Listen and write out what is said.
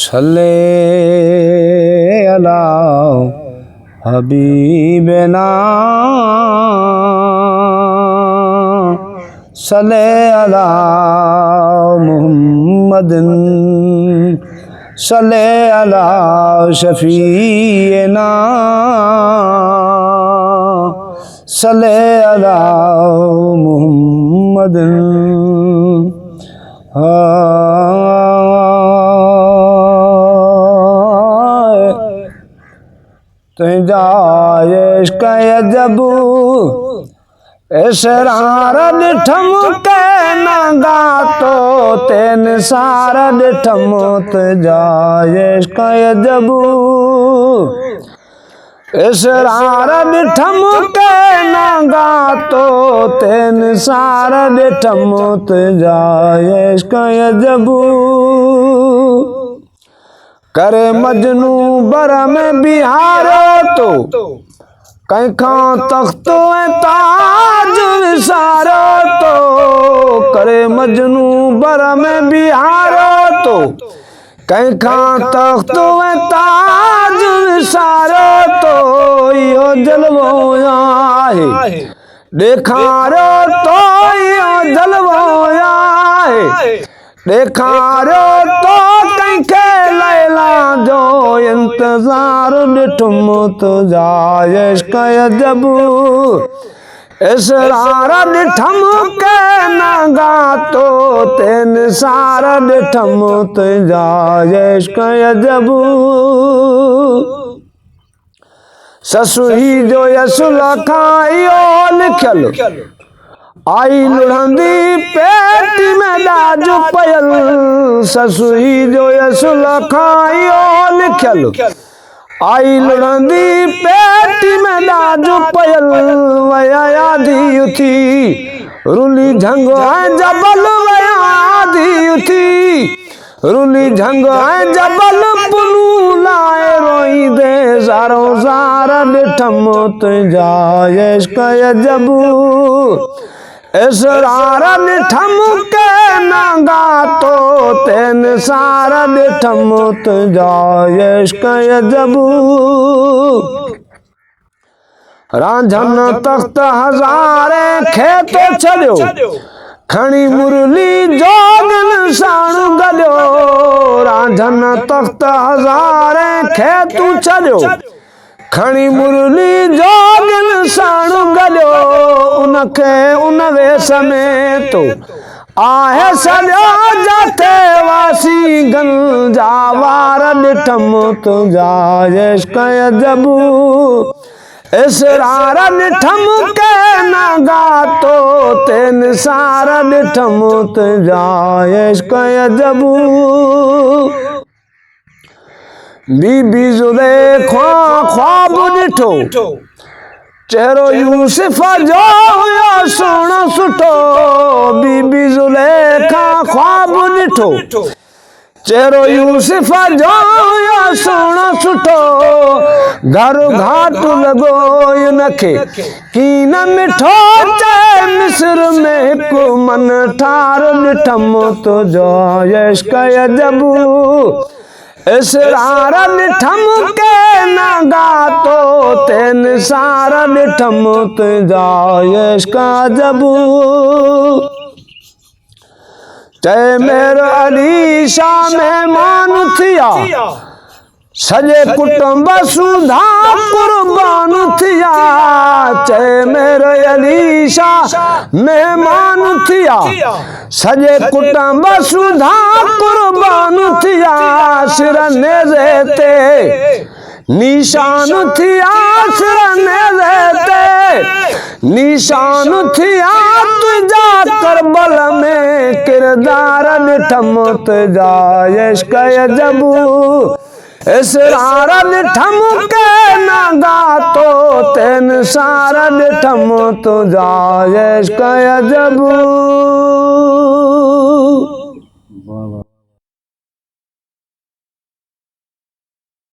सल्ले अला हबीबना सल्ले अला मुहम्मदिन सल्ले अला शफीना सल्ले अला मुहम्मदिन तुझा इश्क अजबू इसरार ॾिठम के नगा तो तेन सार ॾिठम तुझा इश्क अजबू इसरार ॾिठम के नगा तो तेन सार ॾिठम तुझा इश्क अजबू करे मजनू बर में बिहारो तो कंखा तख्त ताज विसारो तो करे मजनू बर में बिहारो तो कंखा तख्त ताज विसारो तो यो जलवो आहे ॾेखारो तो यो जलवो आहे ॾेखारो तो कंहिंखे लैला जो इंतज़ार ॾिठुम तुझा इश्क अजबू इसरार ॾिठम के नगा तो तेन सार ॾिठम तुझा इश्क अजबू ससुही जो यसुल खाइयो लिखियल आई लुढ़ंदी पेटी में लाज पयल ससुई जो यसुल खाइयो लिखियल आई लुढ़ंदी पेटी में लाज पयल वया दी उथी रुली झंग जबल वया दी उथी रुली झंग जबल पुनू लाए रोई दे सारो सार ॾिठम तुझा इश्क अजबू इसरार ॾिठम के नगा तो तेन सार ॾिठम तुझा इश्क अजबू रांझन तख्त हज़ारे खे तो छॾियो खणी मुरली जोगन साण गॾियो रांझन तख्त हज़ारे खे तू छॾियो खणी मुरली जोगन साण गॾियो उनखे उन वेस में तो आहे सॼो जाते वासी गंजा वार ॾिठम तुझा इश्क अजबू इसरार ॾिठम के नगा तो तेन सार ॾिठम तुझा इश्क अजबू बीबी ज़ुलेखा ख्वाब ॾिठो चेहरो यूसुफ जो हुयो सुहिणो सुठो बीबी ज़ुलेखा ख्वाब ॾिठो चेहरो यूसुफ जो हुयो सुहिणो सुठो घर घाट लॻो उनखे कीन मिठो चए मिस्र में हिकु मन ठार ॾिठम तुझो इश्क अजबू इसरार ॾिठम के नगा तो तेन सार ॾिठम तुझा इश्क अजबू चए मेर अली शाह महिमान थिया सॼे कुटुंब सुधा कुर्बान थिया चए मेरे अली शाह महिमान थिया सॼे कुटुंब सुधा कुर्बान थिया सिर नेज़े ते निशान थिया सिर नेज़े ते निशान थिया तुझा करबल में किरदार ॾिठम तुझा इश्क अजबू इसरार ॾिठम के नगा तो तेन सार ॾिठम तुझा इश्क अजबू